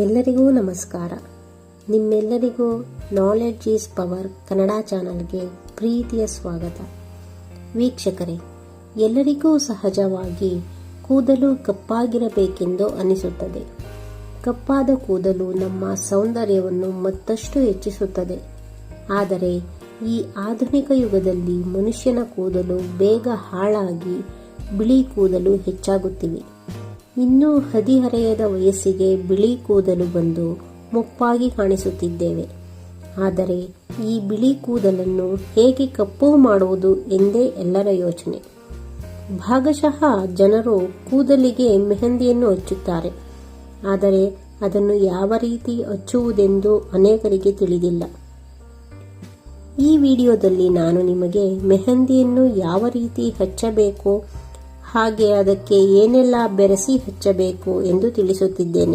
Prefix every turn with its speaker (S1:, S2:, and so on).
S1: ಎಲ್ಲರಿಗೂ ನಮಸ್ಕಾರ. ನಿಮ್ಮೆಲ್ಲರಿಗೂ ನಾಲೆಡ್ಜ್ ಈಸ್ ಪವರ್ ಕನ್ನಡ ಚಾನಲ್ಗೆ ಪ್ರೀತಿಯ ಸ್ವಾಗತ. ವೀಕ್ಷಕರೇ, ಎಲ್ಲರಿಗೂ ಸಹಜವಾಗಿ ಕೂದಲು ಕಪ್ಪಾಗಿರಬೇಕೆಂದು ಅನಿಸುತ್ತದೆ. ಕಪ್ಪಾದ ಕೂದಲು ನಮ್ಮ ಸೌಂದರ್ಯವನ್ನು ಮತ್ತಷ್ಟು ಹೆಚ್ಚಿಸುತ್ತದೆ. ಆದರೆ ಈ ಆಧುನಿಕ ಯುಗದಲ್ಲಿ ಮನುಷ್ಯನ ಕೂದಲು ಬೇಗ ಹಾಳಾಗಿ ಬಿಳಿ ಕೂದಲು ಹೆಚ್ಚಾಗುತ್ತಿವೆ. ಇನ್ನೂ ಹದಿಹರೆಯದ ವಯಸ್ಸಿಗೆ ಬಿಳಿ ಕೂದಲು ಬಂದು ಮುಪ್ಪಾಗಿ ಕಾಣಿಸುತ್ತಿದ್ದೇವೆ. ಆದರೆ ಈ ಬಿಳಿ ಕೂದಲನ್ನು ಹೇಗೆ ಕಪ್ಪು ಮಾಡುವುದು ಎಂದೇ ಎಲ್ಲರ ಯೋಚನೆ. ಭಾಗಶಃ ಜನರು ಕೂದಲಿಗೆ ಮೆಹಂದಿಯನ್ನು ಹಚ್ಚುತ್ತಾರೆ. ಆದರೆ ಅದನ್ನು ಯಾವ ರೀತಿ ಹಚ್ಚುವುದೆಂದು ಅನೇಕರಿಗೆ ತಿಳಿದಿಲ್ಲ. ಈ ವಿಡಿಯೋದಲ್ಲಿ ನಾನು ನಿಮಗೆ ಮೆಹಂದಿಯನ್ನು ಯಾವ ರೀತಿ ಹಚ್ಚಬೇಕು, ಹಾಗೆ ಅದಕ್ಕೆ ಏನೆಲ್ಲ ಬೆರೆಸಿ ಹಚ್ಚಬೇಕು ಎಂದು ತಿಳಿಸುತ್ತಿದ್ದೇನೆ.